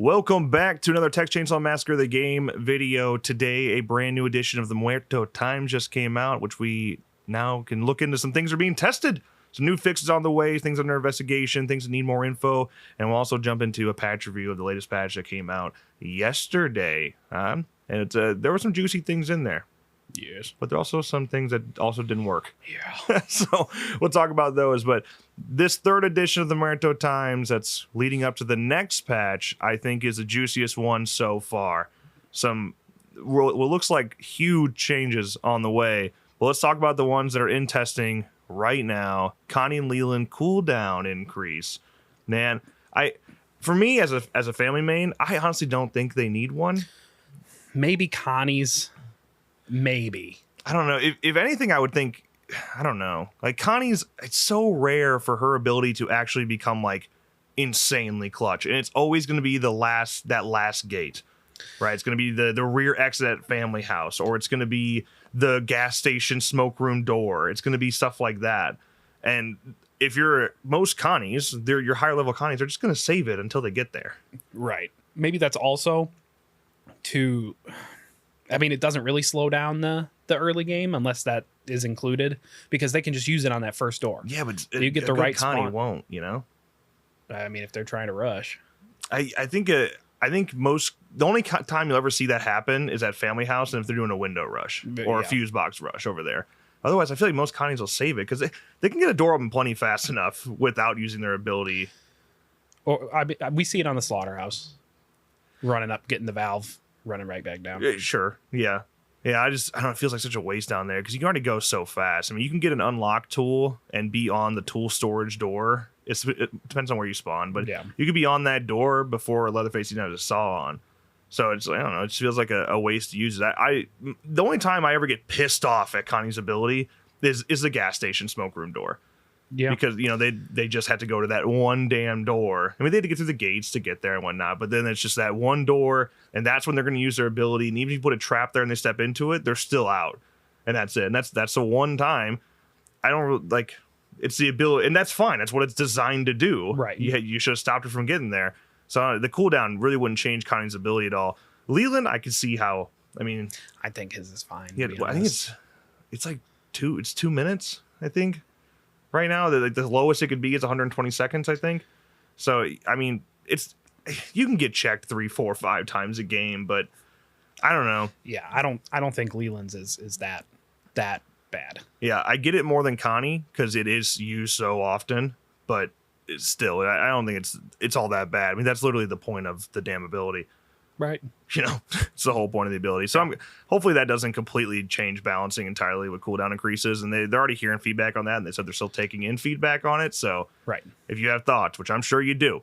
Welcome back to another Texas Chain Saw Massacre the game video. Today, a brand new edition of the Muerto Times just came out, which we now can look into. Some things are being tested. Some new fixes on the way, things under investigation, things that need more info, and we'll also jump into a patch review of the latest patch that came out yesterday. And there were some juicy things in there. Yes. But there are also some things that also didn't work. Yeah. So we'll talk about those. But this third edition of the Muerto Times that's leading up to the next patch, I think is the juiciest one so far. Some what looks like huge changes on the way. But let's talk about the ones that are in testing right now. Connie and Leland cooldown increase. Man, for me as a family main, I honestly don't think they need one. Maybe Connie's. Maybe. I don't know. If anything, I would think, I don't know. Like Connie's, it's so rare for her ability to actually become like insanely clutch. And it's always going to be that last gate, right? It's going to be the rear exit at family house, or it's going to be the gas station smoke room door. It's going to be stuff like that. And if you're most Connies, your higher level Connies, they're just going to save it until they get there. Right. Maybe that's also to... I mean, it doesn't really slow down the early game unless that is included, because they can just use it on that first door. Yeah, but so you get the right Connie spawn. Won't, you know? I mean, if they're trying to rush. I think the only time you'll ever see that happen is at family house, and if they're doing a window rush or a fuse box rush over there. Otherwise, I feel like most Connies will save it because they can get a door open plenty fast enough without using their ability. Or we see it on the Slaughterhouse, running up, getting the valve, running right back down. Sure. Yeah. Yeah. I don't know. It feels like such a waste down there because you can already go so fast. I mean, you can get an unlock tool and be on the tool storage door. It depends on where you spawn, but yeah, you could be on that door before Leatherface even has a saw on. So it's, I don't know. It just feels like a waste to use it. The only time I ever get pissed off at Connie's ability is the gas station smoke room door. Yeah, because they just had to go to that one damn door. I mean, they had to get through the gates to get there and whatnot, but then it's just that one door, and that's when they're going to use their ability. And even if you put a trap there and they step into it, they're still out, and that's it. And that's the one time. I don't like. It's the ability, and that's fine. That's what it's designed to do. Right. You should have stopped it from getting there. So the cooldown really wouldn't change Connie's ability at all. Leland, I can see how. I mean, I think his is fine. Yeah, I think it's like 2 minutes. I think. Right now, the lowest it could be is 120 seconds, I think. So, I mean, you can get checked 3, 4, 5 times a game, but I don't know. Yeah, I don't think Leland's is that bad. Yeah, I get it more than Connie because it is used so often, but still, I don't think it's all that bad. I mean, that's literally the point of the damn ability. Right. You know, it's the whole point of the ability. So hopefully that doesn't completely change balancing entirely with cooldown increases. And they're already hearing feedback on that. And they said they're still taking in feedback on it. So right. If you have thoughts, which I'm sure you do,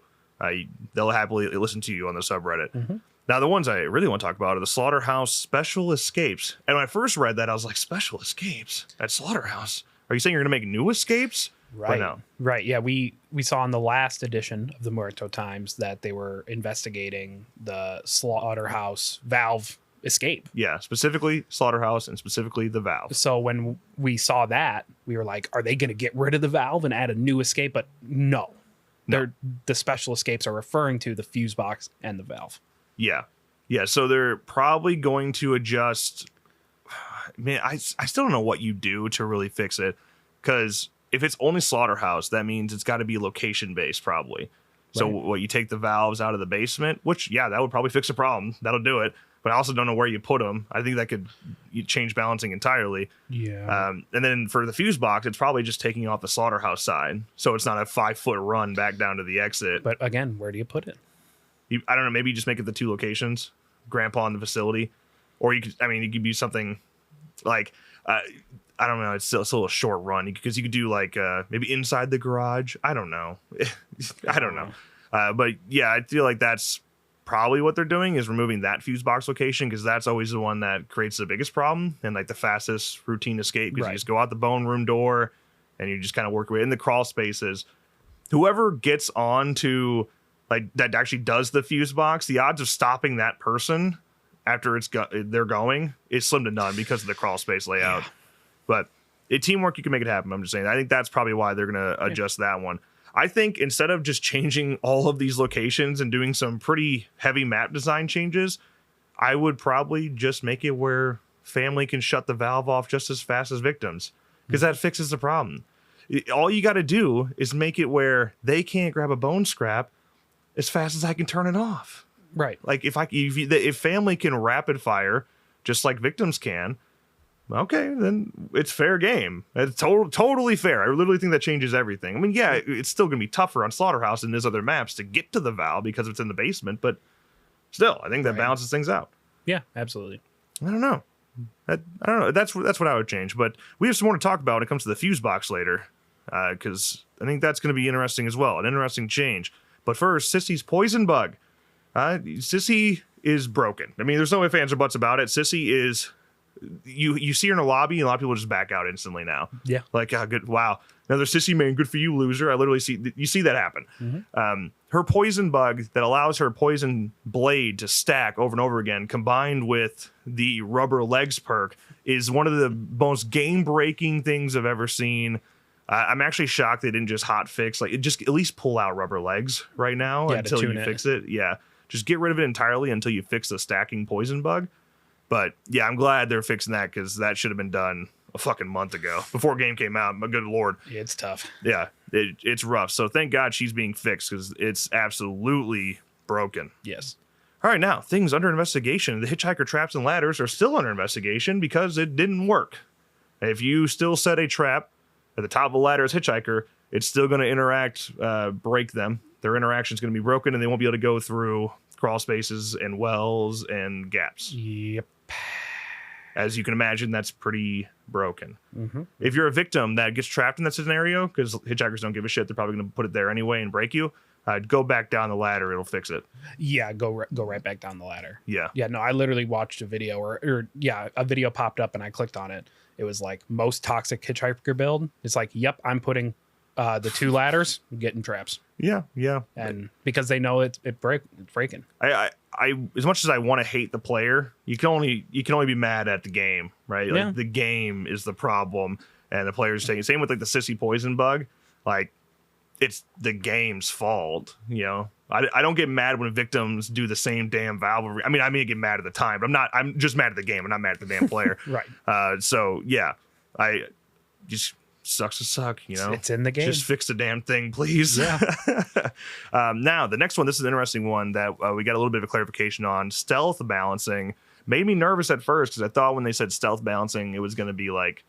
they'll happily listen to you on the subreddit. Mm-hmm. Now, the ones I really want to talk about are the Slaughterhouse special escapes. And when I first read that, I was like, special escapes at Slaughterhouse? Are you saying you're going to make new escapes? Right. No? Right. Yeah. We saw in the last edition of the Muerto Times that they were investigating the Slaughterhouse valve escape. Yeah, specifically Slaughterhouse and specifically the valve. So when we saw that, we were like, are they going to get rid of the valve and add a new escape? But no. The special escapes are referring to the fuse box and the valve. Yeah. Yeah. So they're probably going to adjust. Man, I still don't know what you do to really fix it, because if it's only Slaughterhouse, that means it's got to be location based, probably. So what, you take the valves out of the basement, which, yeah, that would probably fix the problem. That'll do it. But I also don't know where you put them. I think that could change balancing entirely. Yeah. And then for the fuse box, it's probably just taking off the Slaughterhouse side, so it's not a 5-foot run back down to the exit. But again, where do you put it? I don't know. Maybe you just make it the 2 locations, Grandpa in the facility, or you could do something like. I don't know. It's still a little short run because you could do like maybe inside the garage. I don't know. I don't know. But yeah, I feel like that's probably what they're doing, is removing that fuse box location, because that's always the one that creates the biggest problem and like the fastest routine escape, because you just go out the bone room door and you just kind of work away in the crawl spaces. Whoever gets on to like that actually does the fuse box, the odds of stopping that person after they're going is slim to none because of the crawl space layout. Yeah. But teamwork, you can make it happen. I'm just saying. I think that's probably why they're going to adjust that one. I think instead of just changing all of these locations and doing some pretty heavy map design changes, I would probably just make it where family can shut the valve off just as fast as victims, because that fixes the problem. All you got to do is make it where they can't grab a bone scrap as fast as I can turn it off. Right. Like if family can rapid fire just like victims can, okay, then it's fair game. It's totally fair. I literally think that changes everything. I mean, yeah, it's still going to be tougher on Slaughterhouse and there's other maps to get to the valve because it's in the basement, but still, I think that balances things out. Yeah, absolutely. I don't know. I don't know. That's what I would change. But we have some more to talk about when it comes to the fuse box later, because I think that's going to be interesting as well. An interesting change. But first, Sissy's poison bug. Sissy is broken. I mean, there's no ifs, ands, or buts about it. Sissy is... You see her in a lobby, and a lot of people just back out instantly now. Yeah. Like, good. Wow. Another Sissy man. Good for you, loser. I literally see that happen. Mm-hmm. Her poison bug that allows her poison blade to stack over and over again, combined with the rubber legs perk, is one of the most game-breaking things I've ever seen. I'm actually shocked they didn't just hot fix, like, just at least pull out rubber legs right now until you fix it. Yeah. Just get rid of it entirely until you fix the stacking poison bug. But yeah, I'm glad they're fixing that, because that should have been done a fucking month ago before game came out. My good Lord. It's tough. Yeah, it's rough. So thank God she's being fixed, because it's absolutely broken. Yes. All right, now, things under investigation. The Hitchhiker Traps and Ladders are still under investigation because it didn't work. If you still set a trap at the top of a ladder as Hitchhiker, it's still going to interact, break them. Their interaction is going to be broken, and they won't be able to go through crawl spaces and wells and gaps. Yep. As you can imagine, that's pretty broken. Mm-hmm. If you're a victim that gets trapped in that scenario, because hitchhikers don't give a shit, they're probably going to put it there anyway and break you. Go back down the ladder; it'll fix it. Yeah, go right back down the ladder. Yeah, yeah. No, I literally watched a video, or a video popped up and I clicked on it. It was like most toxic hitchhiker build. It's like, yep, I'm putting the 2 ladders, getting traps. Yeah. And because they know it's breaking. I as much as I want to hate the player, you can only be mad at the game, right? Like, the game is the problem, and the player's saying same with like the Sissy poison bug. Like, it's the game's fault, you know. I don't get mad when victims do the same damn valve. I may get mad at the time, but I'm just mad at the game. I'm not mad at the damn player. Right. So yeah, I just sucks to suck, you know. It's in the game. Just fix the damn thing, please. Yeah. Now, the next one, this is an interesting one that we got a little bit of a clarification on. Stealth balancing made me nervous at first, because I thought when they said stealth balancing, it was going to be like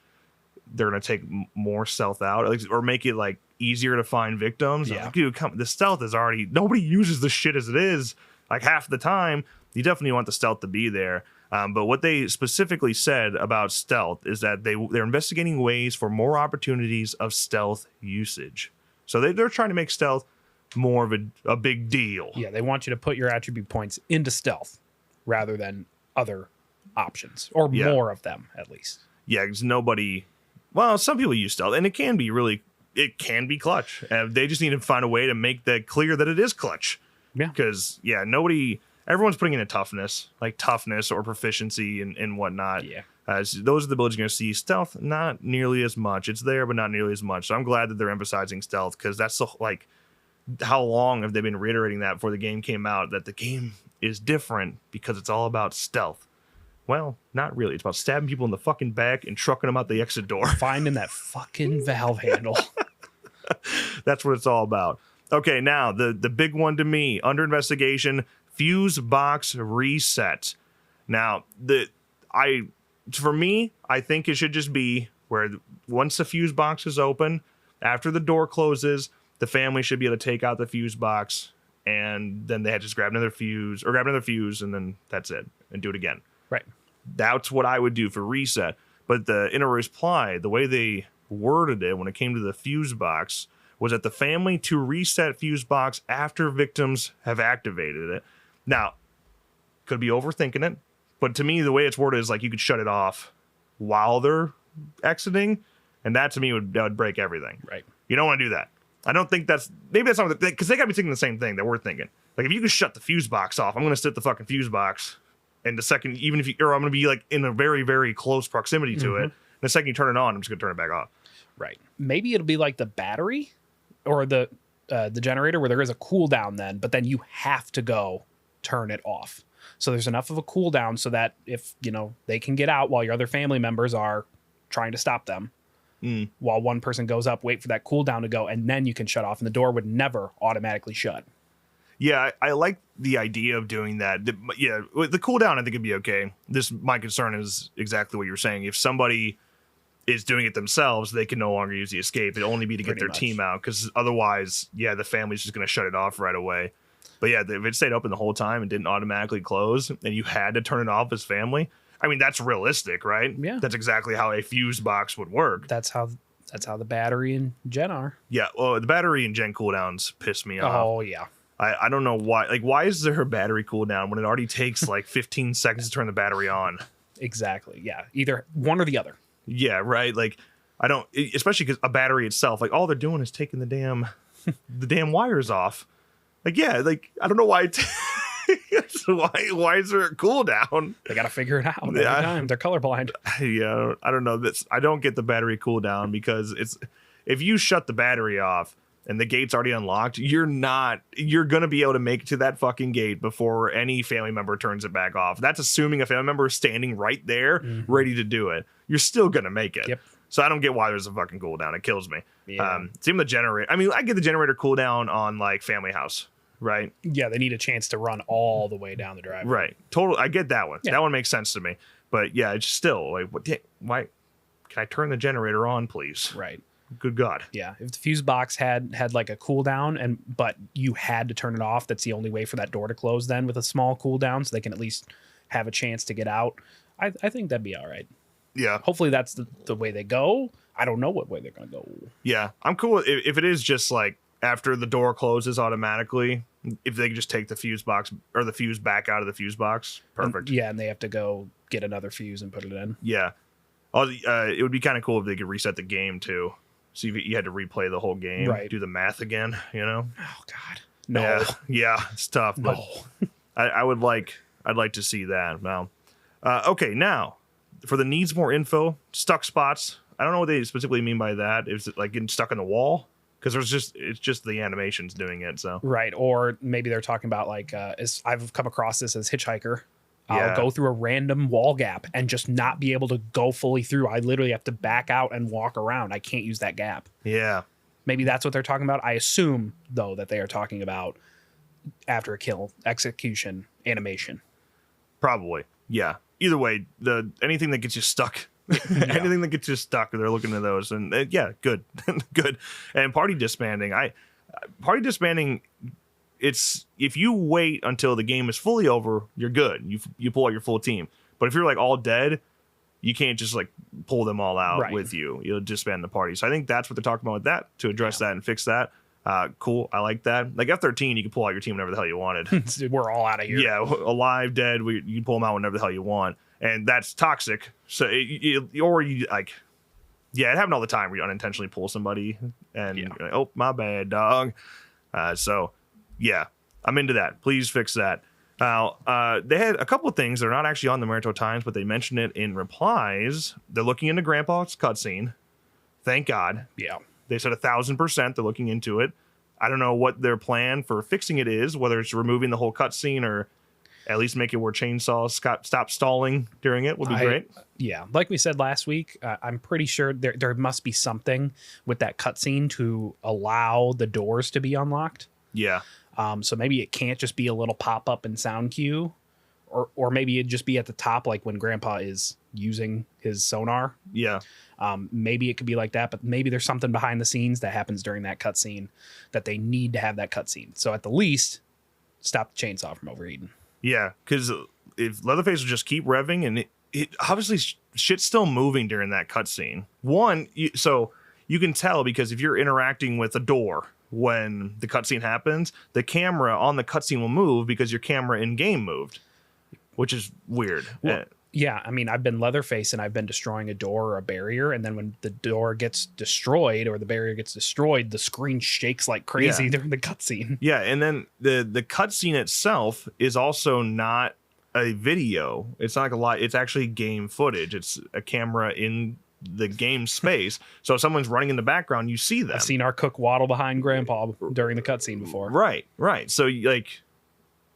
they're going to take more stealth out, or make it like easier to find victims. Yeah. Like, dude, the stealth is already, nobody uses the shit as it is. Like, half the time, you definitely want the stealth to be there. But what they specifically said about stealth is that they're investigating ways for more opportunities of stealth usage. So they're trying to make stealth more of a big deal. Yeah, they want you to put your attribute points into stealth rather than other options, or more of them at least. Yeah, because some people use stealth, and it can be clutch. They just need to find a way to make that clear that it is clutch. Yeah. Because, everyone's putting in a toughness or proficiency and whatnot. Yeah. So those are the abilities you're going to see. Stealth, not nearly as much. It's there, but not nearly as much. So I'm glad that they're emphasizing stealth, because that's how long have they been reiterating that before the game came out, that the game is different because it's all about stealth. Well, not really. It's about stabbing people in the fucking back and trucking them out the exit door. Finding that fucking valve handle. That's what it's all about. Okay, now the big one to me, under investigation, fuse box reset. Now, for me, I think it should just be where once the fuse box is open, after the door closes, the family should be able to take out the fuse box, and then they had to just grab another fuse, and then that's it, and do it again. Right. That's what I would do for reset. But in a reply, the way they worded it when it came to the fuse box was that the family to reset fuse box after victims have activated it. Now, could be overthinking it, but to me, the way it's worded is like you could shut it off while they're exiting, and that to me that would break everything. Right. You don't want to do that. I don't think maybe that's not because they got to be thinking the same thing that we're thinking. Like, if you can shut the fuse box off, I'm going to sit the fucking fuse box, and the second, I'm going to be like in a very, very close proximity to it. And the second you turn it on, I'm just going to turn it back off. Right. Maybe it'll be like the battery, or the the generator where there is a cooldown then, but then you have to go turn it off. So there's enough of a cooldown so that if, they can get out while your other family members are trying to stop them. While one person goes up, wait for that cooldown to go, and then you can shut off, and the door would never automatically shut. Yeah, I like the idea of doing that. Yeah, with the cooldown, I think it'd be okay. My concern is exactly what you're saying. If somebody is doing it themselves, they can no longer use the escape. It'd only be to get their team out, because otherwise, the family's just going to shut it off right away. But yeah, if it stayed open the whole time and didn't automatically close, and you had to turn it off as family, I mean, that's realistic, right? Yeah. That's exactly how a fuse box would work. That's how the battery and gen are. Yeah, well, the battery and gen cooldowns piss me off. Oh, yeah. I don't know why. Like, why is there a battery cooldown when it already takes like 15 seconds to turn the battery on? Exactly. Yeah. Either one or the other. Yeah, right. Like, I don't, especially because a battery itself, like, all they're doing is taking the damn wires off. Like, yeah, like, I don't know why. Why is there a cooldown? They got to figure it out every time. They're colorblind. Yeah, I don't know. I don't get the battery cooldown, because if you shut the battery off and the gate's already unlocked, you're going to be able to make it to that fucking gate before any family member turns it back off. That's assuming a family member is standing right there, ready to do it. You're still going to make it. Yep. So I don't get why there's a fucking cooldown. It kills me. Yeah. Same with the generator. I mean, I get the generator cooldown on like Family House, right? Yeah, they need a chance to run all the way down the driveway. Right. Total. I get that one. Yeah. That one makes sense to me. But yeah, it's still like, why? Can I turn the generator on, please? Right. Good God. Yeah. If the fuse box had like a cooldown, but you had to turn it off, that's the only way for that door to close then, with a small cooldown, so they can at least have a chance to get out. I think that'd be all right. Yeah. Hopefully that's the way they go. I don't know what way they're going to go. Yeah. I'm cool if it is just like after the door closes automatically, if they can just take the fuse box or the fuse back out of the fuse box. Perfect. And they have to go get another fuse and put it in. Yeah. It would be kind of cool if they could reset the game too. See if you had to replay the whole game, right. Do the math again, Oh God, no. Yeah, it's tough, but I'd like to see that. Now, okay, now for the needs more info, stuck spots. I don't know what they specifically mean by that. Is it like getting stuck in the wall? Because it's just the animations doing it. So right, or maybe they're talking about like I've come across this as Hitchhiker. I'll go through a random wall gap and just not be able to go fully through. I literally have to back out and walk around. I can't use that gap. Yeah. Maybe that's what they're talking about. I assume, though, that they are talking about after a kill, execution, animation. Probably. Yeah. Either way, anything that gets you stuck. Anything that gets you stuck, they're looking at those. And yeah, good. Good. And party disbanding. It's if you wait until the game is fully over, you're good. You pull out your full team. But if you're like all dead, you can't just like pull them all out with you. You'll disband the party. So I think that's what they're talking about with that, to address that and fix that. Cool. I like that. Like F13, you can pull out your team whenever the hell you wanted. We're all out of here. Yeah, alive, dead. You can pull them out whenever the hell you want, and that's toxic. So it happened all the time where you unintentionally pull somebody, and you're like, oh, my bad, dog. So yeah, I'm into that. Please fix that. Now, they had a couple of things that are not actually on the Muerto Times, but they mentioned it in replies. They're looking into Grandpa's cutscene. Thank God. Yeah. They said 1,000% they're looking into it. I don't know what their plan for fixing it is, whether it's removing the whole cutscene or at least make it where chainsaws stop stalling during it would be great. Yeah. Like we said last week, I'm pretty sure there must be something with that cutscene to allow the doors to be unlocked. Yeah. So maybe it can't just be a little pop-up and sound cue, or maybe it'd just be at the top, like when Grandpa is using his sonar. Yeah. Maybe it could be like that, but maybe there's something behind the scenes that happens during that cutscene that they need to have that cutscene. So at the least, stop the chainsaw from overheating. Yeah, because if Leatherface will just keep revving, and it obviously shit's still moving during that cutscene. So you can tell because if you're interacting with a door when the cutscene happens, the camera on the cutscene will move because your camera in game moved, which is weird. Well, yeah, I mean, I've been Leatherface and I've been destroying a door or a barrier, and then when the door gets destroyed or the barrier gets destroyed, the screen shakes like crazy during the cutscene. Yeah, and then the cutscene itself is also not a video. It's not like a lot. It's actually game footage. It's a camera in the game space. So if someone's running in the background, you see them. I've seen our cook waddle behind Grandpa during the cutscene before. Right. So like,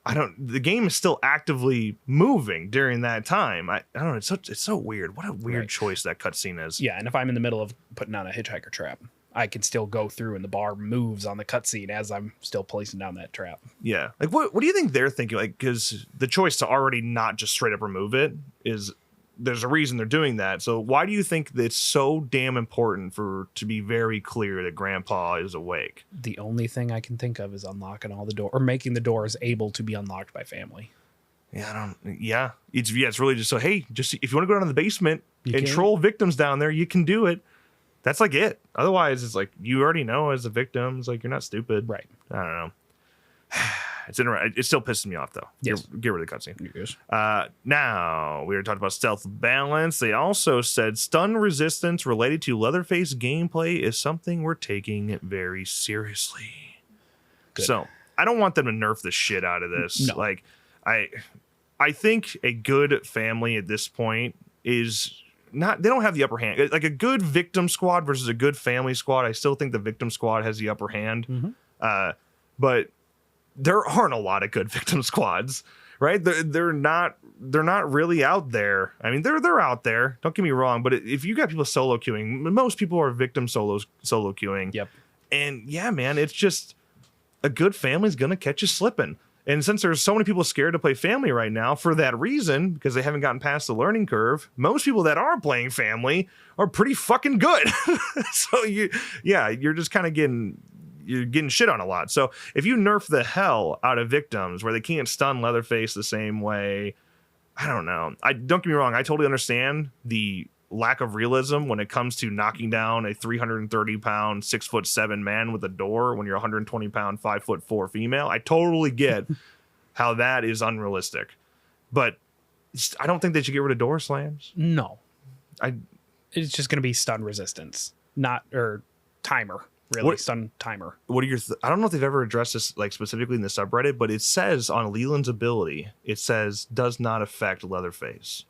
the game is still actively moving during that time. I don't know. It's so weird. What a weird choice that cutscene is. Yeah, and if I'm in the middle of putting on a hitchhiker trap, I can still go through and the bar moves on the cutscene as I'm still placing down that trap. Yeah. Like, what do you think they're thinking? Like, because the choice to already not just straight up remove it is, there's a reason they're doing that. So why do you think that it's so damn important to be very clear that Grandpa is awake? The only thing I can think of is unlocking all the door, or making the doors able to be unlocked by family. Yeah, it's really just so, hey, just if you want to go down to the basement and can. troll victims down there, you can do it. That's like it. Otherwise, it's like, you already know as a victim. It's like, you're not stupid. Right. I don't know. It still pisses me off, though. Yes. Get rid of the cutscene. Yes. Now, we were talking about stealth balance. They also said stun resistance related to Leatherface gameplay is something we're taking very seriously. Good. So, I don't want them to nerf the shit out of this. No. Like, I think a good family at this point is... they don't have the upper hand. Like a good victim squad versus a good family squad, I still think the victim squad has the upper hand. Mm-hmm. But there aren't a lot of good victim squads, right? They're not really out there. I mean, they're out there. Don't get me wrong, but if you got people solo queuing, most people are victim solo queuing. Yep. And yeah, man, it's just a good family's gonna catch you slipping. And since there's so many people scared to play family right now for that reason, because they haven't gotten past the learning curve, most people that are playing family are pretty fucking good. So you're just kind of getting shit on a lot. So if you nerf the hell out of victims where they can't stun Leatherface the same way, I don't know. Don't get me wrong, I totally understand the lack of realism when it comes to knocking down a 330-pound, 6'7" man with a door when you're 120-pound, 5'4" female. I totally get how that is unrealistic, but I don't think they should get rid of door slams. No, it's just going to be stun resistance, or timer. Really, stun timer. What are your? I don't know if they've ever addressed this like specifically in the subreddit, but it says on Leland's ability, it says does not affect Leatherface.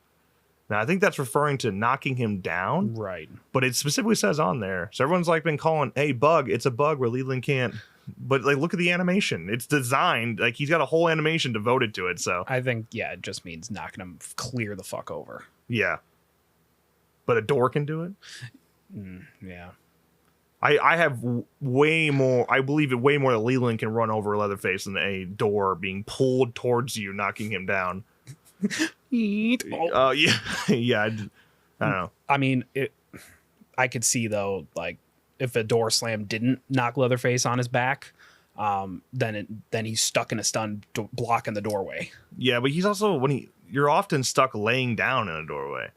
Now, I think that's referring to knocking him down. Right. But it specifically says on there. So everyone's like been calling, hey, bug. It's a bug where Leland can't. But like, look at the animation. It's designed. Like, he's got a whole animation devoted to it. So I think, yeah, it just means knocking him clear the fuck over. Yeah. But a door can do it? Yeah. I have way more. I believe it way more that Leland can run over Leatherface than a door being pulled towards you, knocking him down. Yeah. I don't know. I mean, I could see though, like if a door slam didn't knock Leatherface on his back, then he's stuck in a stun blocking the doorway. Yeah, but he's also you're often stuck laying down in a doorway.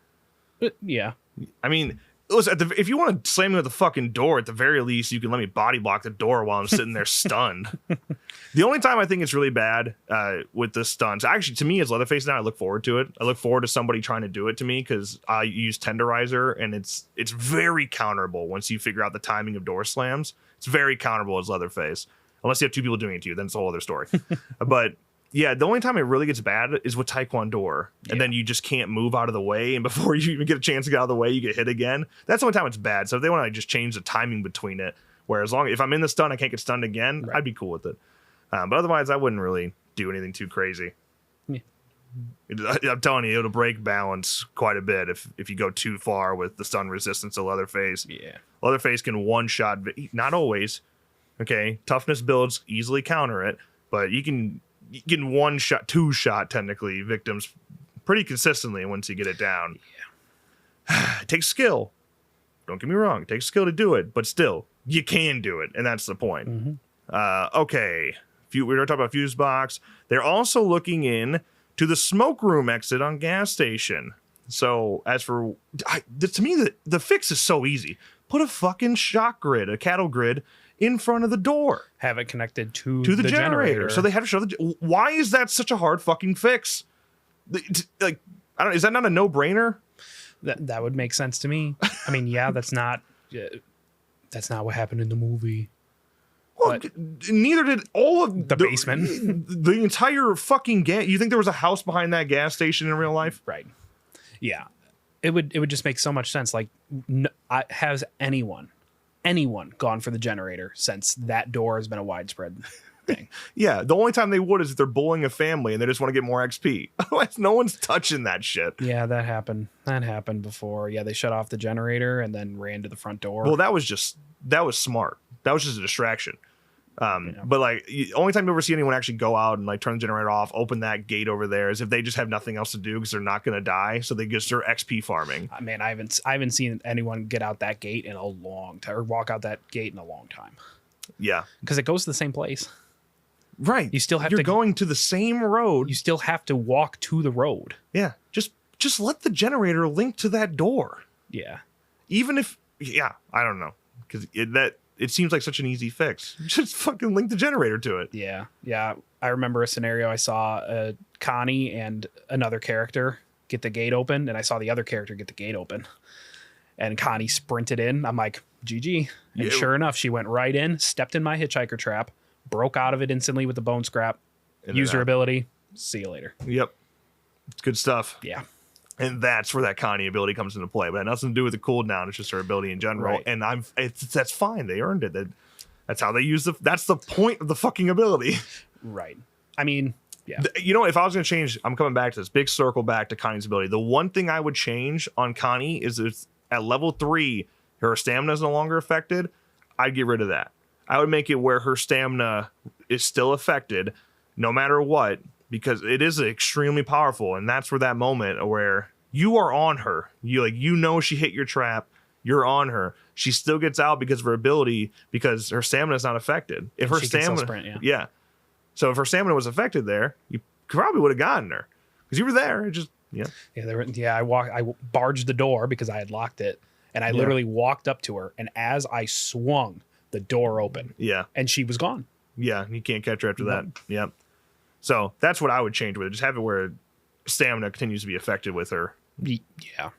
Yeah. I mean, listen, if you want to slam me with the fucking door, at the very least, you can let me body block the door while I'm sitting there stunned. The only time I think it's really bad with the stuns, actually, to me, as Leatherface now, I look forward to it. I look forward to somebody trying to do it to me because I use Tenderizer, and it's very counterable once you figure out the timing of door slams. It's very counterable as Leatherface. Unless you have two people doing it to you, then it's a whole other story. But yeah, the only time it really gets bad is with Taekwondo, and then you just can't move out of the way, and before you even get a chance to get out of the way, you get hit again. That's the only time it's bad. So if they want to just change the timing between it, where if I'm in the stun, I can't get stunned again, I'd be cool with it. But otherwise, I wouldn't really do anything too crazy. Yeah. I'm telling you, it'll break balance quite a bit if you go too far with the stun resistance of Leatherface. Yeah, Leatherface can one-shot, not always. Okay, toughness builds easily counter it, but you can one-shot, two-shot technically victims pretty consistently once you get it down. Yeah, it takes skill. Don't get me wrong, it takes skill to do it, but still, you can do it, and that's the point. Mm-hmm. Okay. We were talking about fuse box. They're also looking in to the smoke room exit on gas station. So as for to me, the fix is so easy. Put a fucking shock grid, a cattle grid, in front of the door. Have it connected to the generator. So they have to show why is that such a hard fucking fix? Like, I don't. Is that not a no brainer? That would make sense to me. I mean, yeah, that's not what happened in the movie. Well, neither did all of the basement. The entire fucking gas. You think there was a house behind that gas station in real life? Right. Yeah. It would just make so much sense. Like, has anyone gone for the generator since that door has been a widespread thing? Yeah, the only time they would is if they're bullying a family and they just want to get more XP. Otherwise, no one's touching that shit. Yeah, that happened. That happened before. Yeah, they shut off the generator and then ran to the front door. Well, that was smart. That was just a distraction. But like, only time you ever see anyone actually go out and like turn the generator off, open that gate over there, is if they just have nothing else to do because they're not going to die, so they just start XP farming. Man, I haven't seen anyone get out that gate in a long time, or walk out that gate in a long time. Yeah, because it goes to the same place. Right. You're going to the same road. You still have to walk to the road. Yeah. Just let the generator link to that door. Yeah. Even if, I don't know, because it seems like such an easy fix. Just fucking link the generator to it. Yeah. Yeah. I remember a scenario. I saw Connie and another character get the gate open, and I saw the other character get the gate open. And Connie sprinted in. I'm like, GG. And sure enough, she went right in, stepped in my hitchhiker trap, broke out of it instantly with the bone scrap, used her ability. See you later. Yep. It's good stuff. Yeah. And that's where that Connie ability comes into play. But it had nothing to do with the cooldown. It's just her ability in general. Right. And that's fine. They earned it. That's how they use that's the point of the fucking ability. Right. I mean, yeah. You know, if I was going to change, I'm coming back to this big circle back to Connie's ability. The one thing I would change on Connie is if at level 3, her stamina is no longer affected. I'd get rid of that. I would make it where her stamina is still affected no matter what, because it is extremely powerful. And that's where that moment where you are on her. You know she hit your trap. You're on her. She still gets out because of her ability, because her stamina is not affected. If her stamina, sprint, yeah. So if her stamina was affected there, you probably would have gotten her because you were there. It just I barged the door because I had locked it, and I literally walked up to her, and as I swung, the door opened. Yeah. And she was gone. Yeah, you can't catch her after that. Yep. So that's what I would change with it. Just have it where stamina continues to be affected with her. Yeah.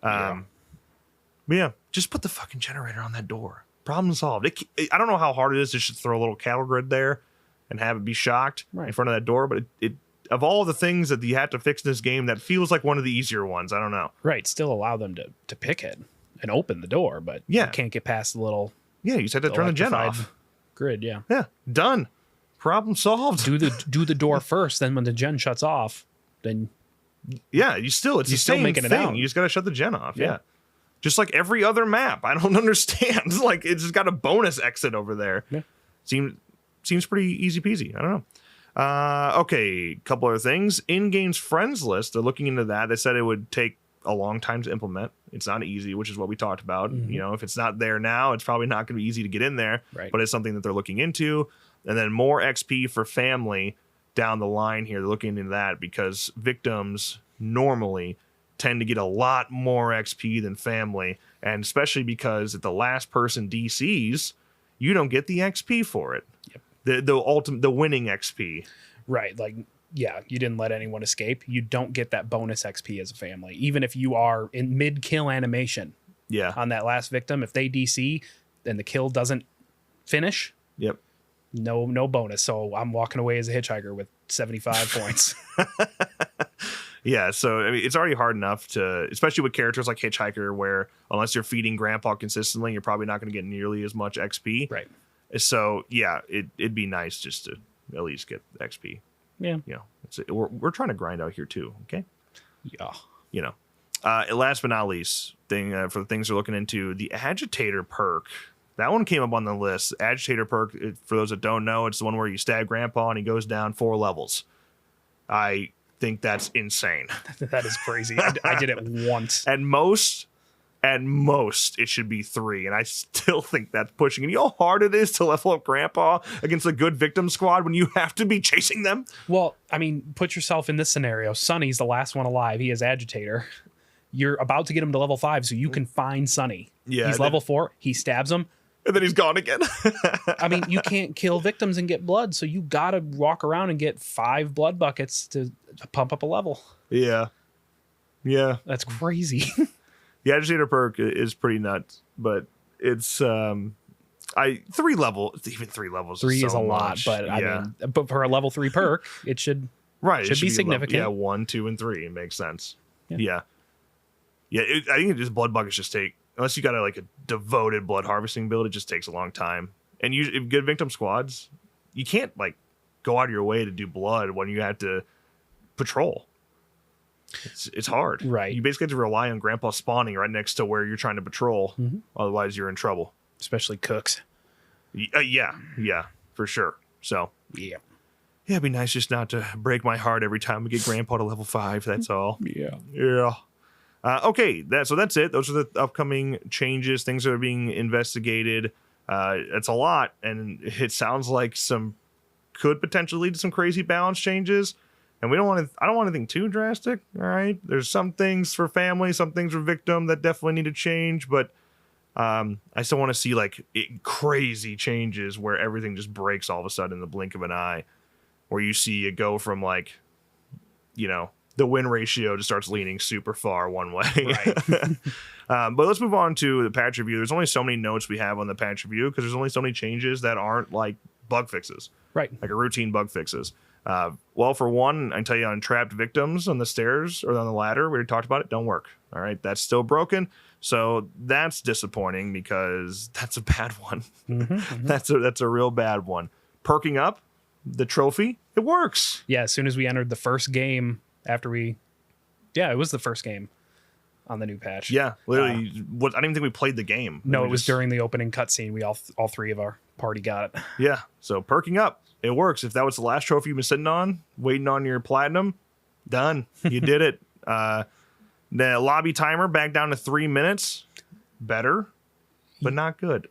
But yeah, just put the fucking generator on that door. Problem solved. I don't know how hard it is to just throw a little cattle grid there and have it be shocked in front of that door, but it of all the things that you have to fix in this game, that feels like one of the easier ones. I don't know. Right. Still allow them to pick it and open the door, but you can't get past the little... Yeah, you just had to turn the gen off. Grid, yeah. Yeah, done. Problem solved. Do the door first, then when the gen shuts off, then... Yeah, it's the same making thing. it out. You just got to shut the gen off. Yeah. Just like every other map. I don't understand. Like, it's just got a bonus exit over there. Yeah. Seems pretty easy peasy. I don't know. Okay, couple other things. In-game's friends list, they're looking into that. They said it would take a long time to implement. It's not easy, which is what we talked about. Mm-hmm. You know, if it's not there now, it's probably not going to be easy to get in there. Right. But it's something that they're looking into. And then more XP for family down the line here. They're looking into that because victims normally tend to get a lot more XP than family, and especially because if the last person DCs, you don't get the XP for it. Yep. The winning XP. Right. Like, yeah, you didn't let anyone escape. You don't get that bonus XP as a family, even if you are in mid-kill animation. Yeah. On that last victim, if they DC and the kill doesn't finish. Yep. No bonus. So I'm walking away as a hitchhiker with 75 points. Yeah, so I mean, it's already hard enough to, especially with characters like Hitchhiker, where unless you're feeding Grandpa consistently, you're probably not going to get nearly as much XP. Right. So yeah, it'd be nice just to at least get XP. Yeah. You know, we're trying to grind out here too. Okay. Yeah. You know, last but not least, for the things they're looking into, the Agitator perk. That one came up on the list. Agitator perk, for those that don't know, it's the one where you stab Grandpa and he goes down 4 levels. I think that's insane. That is crazy. I did it once. At most, it should be 3, and I still think that's pushing it. You know how hard it is to level up Grandpa against a good victim squad when you have to be chasing them? Well, I mean, put yourself in this scenario. Sonny's the last one alive. He is Agitator. You're about to get him to level 5 so you can find Sonny. Yeah, he's level 4. He stabs him. And then he's gone again. I mean, you can't kill victims and get blood, so you gotta walk around and get 5 blood buckets to pump up a level. Yeah. Yeah. That's crazy. The Agitator perk is pretty nuts, but it's 3 levels. Even 3 levels. 3 is is so a lot, much. but I mean, but for a level 3 perk, it should right. Should be significant. 1, 2, and 3. It makes sense. Yeah. Yeah, I think it just blood buckets just take, unless you got like a devoted blood harvesting build, it just takes a long time. And if good victim squads, you can't like go out of your way to do blood when you have to patrol. It's hard. Right. You basically have to rely on grandpa spawning right next to where you're trying to patrol. Otherwise you're in trouble. Especially cooks. Yeah, for sure. So Yeah, it'd be nice just not to break my heart every time we get grandpa to level 5. That's all. Yeah. Okay, so that's it. Those are the upcoming changes, things that are being investigated. It's a lot, and it sounds like some could potentially lead to some crazy balance changes. And I don't want anything too drastic. All right, there's some things for family, some things for victim that definitely need to change, but I still want to see like crazy changes where everything just breaks all of a sudden in the blink of an eye, where you see it go from like, the win ratio just starts leaning super far one way. Right. But let's move on to the patch review. There's only so many notes we have on the patch review because there's only so many changes that aren't like bug fixes. Right. Like a routine bug fixes. Well, for one, I can tell you on trapped victims on the stairs or on the ladder, we already talked about it, don't work. All right. That's still broken. So that's disappointing because that's a bad one. That's a real bad one. Perking up the trophy, it works. Yeah, as soon as we entered the first game it was the first game on the new patch. Yeah, literally. I didn't even think we played the game. No, it was during the opening cutscene. We all three of our party got it. Yeah, so perking up, it works. If that was the last trophy you've been sitting on, waiting on your platinum, done. You did it. The lobby timer back down to 3 minutes. Better, but not good.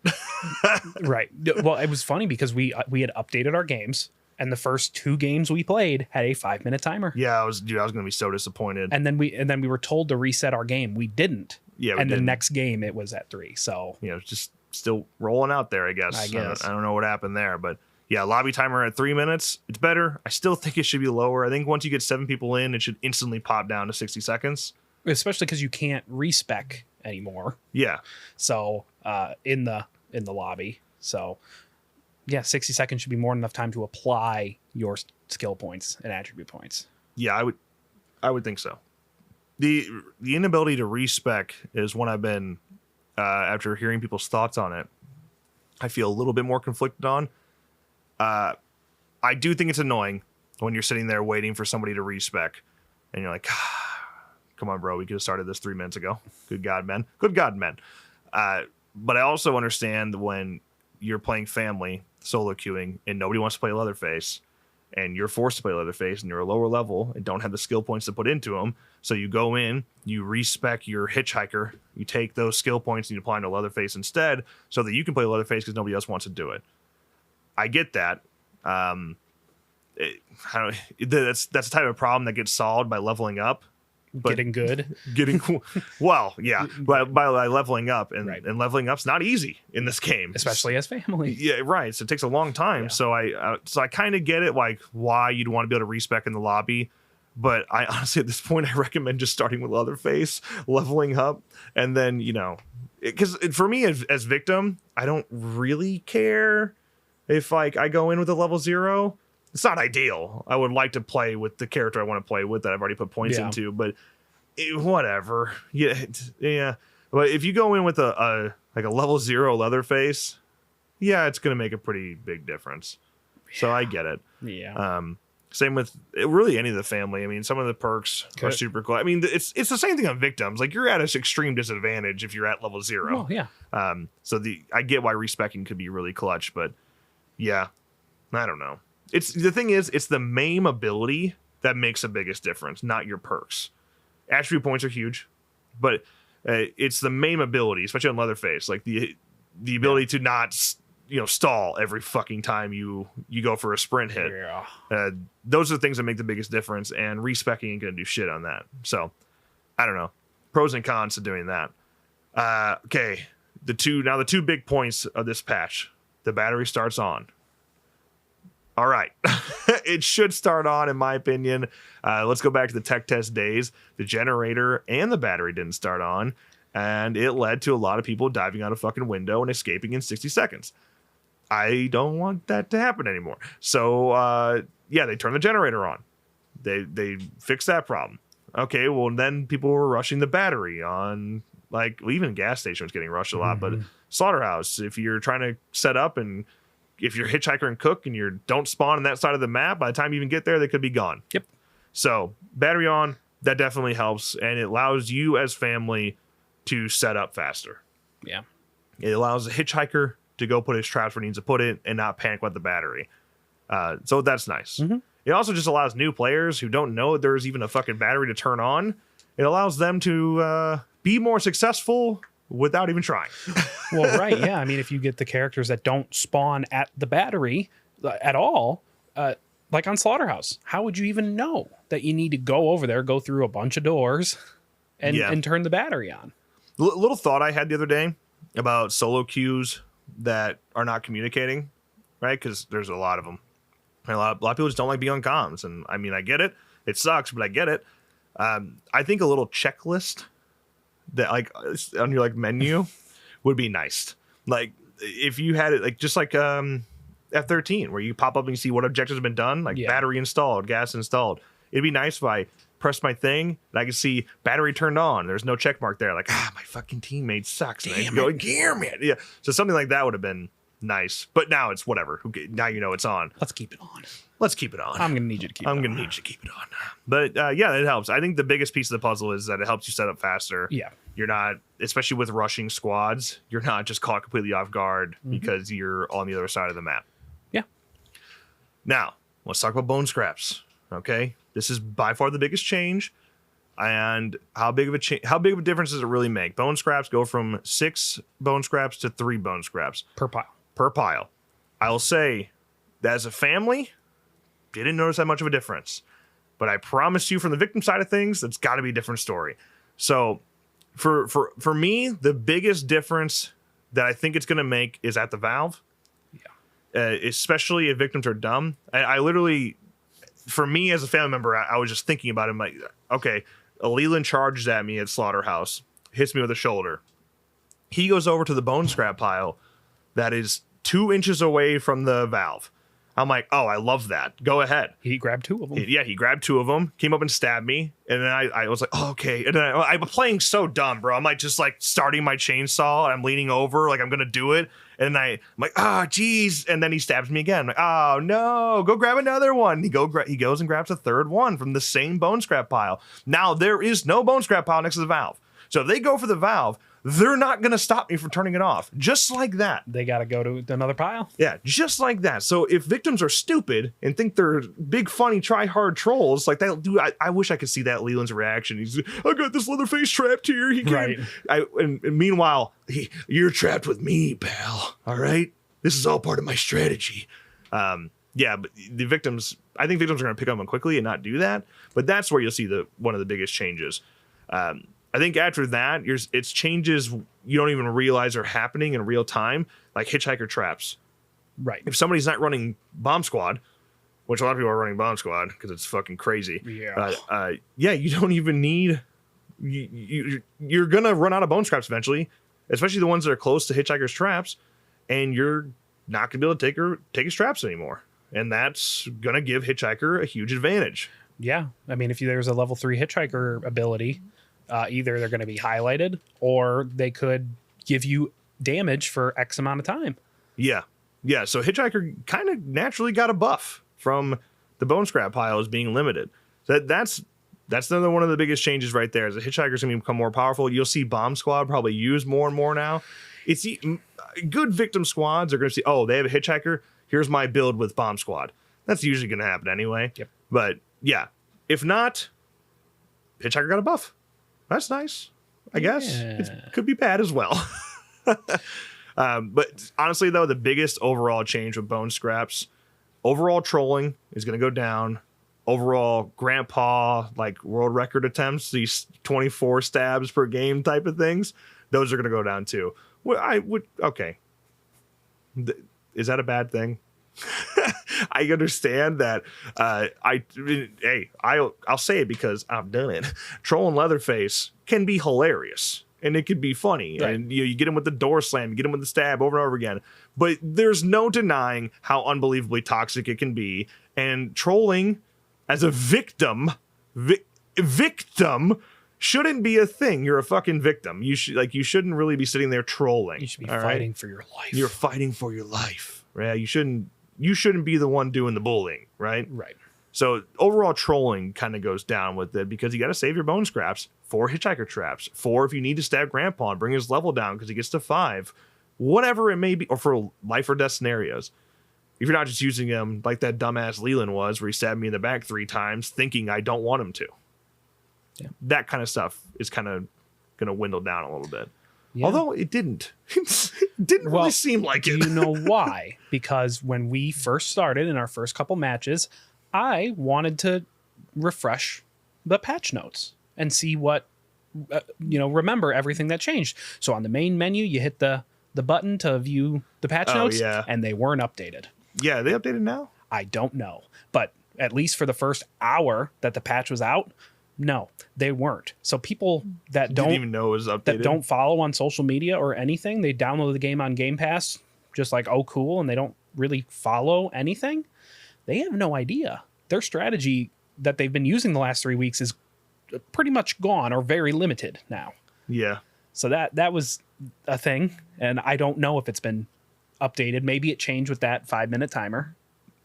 Right. Well, it was funny because we had updated our games. And the first 2 games we played had a 5-minute timer. Yeah, I was going to be so disappointed. And then we were told to reset our game. We didn't. Yeah, the next game it was at 3. So it's just still rolling out there. I guess. I don't know what happened there, but yeah, lobby timer at 3 minutes. It's better. I still think it should be lower. I think once you get 7 people in, it should instantly pop down to 60 seconds. Especially because you can't respec anymore. Yeah. So in the lobby. So. Yeah, 60 seconds should be more than enough time to apply your skill points and attribute points. Yeah, I would think so. The inability to respec is one I've been, after hearing people's thoughts on it, I feel a little bit more conflicted on. I do think it's annoying when you're sitting there waiting for somebody to respec, and you're like, come on, bro, we could have started this 3 minutes ago. Good God, men. Good God, men. But I also understand when you're playing family solo queuing and nobody wants to play Leatherface and you're forced to play Leatherface and you're a lower level and don't have the skill points to put into them. So you go in, you respec your Hitchhiker, you take those skill points and you apply them to Leatherface instead so that you can play Leatherface because nobody else wants to do it. I get that. That's the type of problem that gets solved by leveling up. But getting cool. Well, yeah, by leveling up, and leveling up's not easy in this game, especially as family. Yeah, right. So it takes a long time. Yeah. So I kind of get it, like why you'd want to be able to respec in the lobby. But I honestly, at this point, I recommend just starting with Leatherface, leveling up, and then because for me as victim, I don't really care if like I go in with a level 0. It's not ideal. I would like to play with the character I want to play with that I've already put points into, but whatever. Yeah. But if you go in with a level 0 Leatherface, yeah, it's going to make a pretty big difference. So I get it. Yeah. Same with really any of the family. I mean, some of the perks are super cool. I mean, it's the same thing on victims. Like you're at an extreme disadvantage if you're at level 0. Well, yeah. So I get why respecking could be really clutch, but yeah, I don't know. The thing is, it's the MAME ability that makes the biggest difference, not your perks. Attribute points are huge, but it's the MAME ability, especially on Leatherface, like the ability to not stall every fucking time you go for a sprint hit. Yeah. Those are the things that make the biggest difference, and respecking ain't gonna do shit on that. So I don't know. Pros and cons to doing that. Okay, the two big points of this patch. The battery starts on. All right. It should start on, in my opinion. Let's go back to the tech test days. The generator and the battery didn't start on, and it led to a lot of people diving out a fucking window and escaping in 60 seconds. I don't want that to happen anymore. So, they turned the generator on. They fixed that problem. Okay, well, then people were rushing the battery on, like, well, even gas station was getting rushed a lot, but Slaughterhouse, if you're trying to set up and if you're hitchhiker and cook and you don't spawn on that side of the map, by the time you even get there, they could be gone. Yep. So battery on, that definitely helps, and it allows you as family to set up faster. Yeah. It allows the hitchhiker to go put his traps where he needs to put it and not panic about the battery. So that's nice. It also just allows new players who don't know there's even a fucking battery to turn on. It allows them to be more successful without even trying. Well, right. Yeah. I mean, if you get the characters that don't spawn at the battery at all, like on Slaughterhouse, how would you even know that you need to go over there, go through a bunch of doors and turn the battery on? Little thought I had the other day about solo queues that are not communicating, right? Because there's a lot of them. And a lot of people just don't like being on comms. And I mean, I get it. It sucks, but I get it. I think a little checklist that like on your like menu would be nice. Like if you had it like just like F13 where you pop up and you see what objectives have been done, like battery installed, gas installed. It'd be nice if I press my thing and I can see battery turned on. There's no check mark there. Like, my fucking teammate sucks. And I can go, damn it. Yeah. So something like that would have been nice. But now it's whatever. Now you know it's on. Let's keep it on. Let's keep it on. I'm going to need you to keep it on. I'm going to need you to keep it on. But yeah, it helps. I think the biggest piece of the puzzle is that it helps you set up faster. Yeah. You're not, especially with rushing squads, you're not just caught completely off guard because you're on the other side of the map. Yeah. Now, let's talk about bone scraps. Okay. This is by far the biggest change. And how big of a difference does it really make? Bone scraps go from 6 bone scraps to 3 bone scraps. Per pile. I will say that as a family, didn't notice that much of a difference. But I promise you from the victim side of things, that's got to be a different story. So for me, the biggest difference that I think it's going to make is at the valve. Yeah. Especially if victims are dumb. I literally, for me as a family member, I was just thinking about it. I'm like, okay, a Leland charges at me at Slaughterhouse, hits me with a shoulder. He goes over to the bone scrap pile that is 2 inches away from the valve. I'm like, oh, I love that. Go ahead. He grabbed 2 of them. Yeah, he grabbed 2 of them, came up and stabbed me. And then I was like, oh, okay. And then I'm playing so dumb, bro. I'm like, just like starting my chainsaw. And I'm leaning over like I'm going to do it. And I'm like, oh, geez. And then he stabs me again. I'm like, oh, no, go grab another one. He goes and grabs a 3rd one from the same bone scrap pile. Now, there is no bone scrap pile next to the valve. So if they go for the valve, they're not going to stop me from turning it off. Just like that. They got to go to another pile? Yeah, just like that. So if victims are stupid and think they're big, funny, try-hard trolls, like that, dude, I wish I could see that Leland's reaction. He's, I got this Leatherface trapped here. He can't. Right. And meanwhile, you're trapped with me, pal. All right? This is all part of my strategy. Yeah, but the victims, I think victims are going to pick up on quickly and not do that. But that's where you'll see one of the biggest changes. I think after that, it's changes you don't even realize are happening in real time, like Hitchhiker Traps. Right. If somebody's not running Bomb Squad, which a lot of people are running Bomb Squad because it's fucking crazy. Yeah. You don't even need... You're going to run out of bone scraps eventually, especially the ones that are close to Hitchhiker's Traps, and you're not going to be able to take his traps anymore. And that's going to give Hitchhiker a huge advantage. Yeah. I mean, if there's a level 3 Hitchhiker ability... either they're going to be highlighted or they could give you damage for X amount of time. Yeah. Yeah. So Hitchhiker kind of naturally got a buff from the bone scrap pile as being limited. So that's another one of the biggest changes right there. Is the Hitchhiker's going to become more powerful. You'll see Bomb Squad probably used more and more now. It's good victim squads are going to see, oh, they have a Hitchhiker. Here's my build with Bomb Squad. That's usually going to happen anyway. Yep. But yeah, if not, Hitchhiker got a buff. That's nice, I guess. It could be bad as well. But honestly, though, the biggest overall change with bone scraps, overall trolling is going to go down. Overall grandpa, like world record attempts, these 24 stabs per game type of things, those are going to go down too. Well, okay. Is that a bad thing? I understand that. I'll say it because I've done it. Trolling Leatherface can be hilarious and it could be funny. Right. And you get him with the door slam, you get him with the stab over and over again. But there's no denying how unbelievably toxic it can be. And trolling as a victim, victim shouldn't be a thing. You're a fucking victim. You shouldn't really be sitting there trolling. You should be fighting for your life. You're fighting for your life. Right? You shouldn't be the one doing the bullying, right? Right. So overall trolling kind of goes down with it because you got to save your bone scraps for Hitchhiker Traps, for if you need to stab Grandpa and bring his level down because he gets to 5, whatever it may be, or for life or death scenarios. If you're not just using them like that dumbass Leland was, where he stabbed me in the back 3 times thinking I don't want him to. Yeah. That kind of stuff is kind of going to dwindle down a little bit. Yeah. Although it didn't. It didn't really seem like it. Do you know why? Because when we first started in our first couple matches, I wanted to refresh the patch notes and see what, remember everything that changed. So on the main menu, you hit the button to view the patch notes, and they weren't updated. Yeah, are they updated now? I don't know. But at least for the first hour that the patch was out, no, they weren't. So people that didn't even know it was updated, that don't follow on social media or anything, they download the game on Game Pass just like, oh, cool, and they don't really follow anything. They have no idea. Their strategy that they've been using the last 3 weeks is pretty much gone or very limited now. Yeah. So that was a thing, and I don't know if it's been updated. Maybe it changed with that 5-minute timer.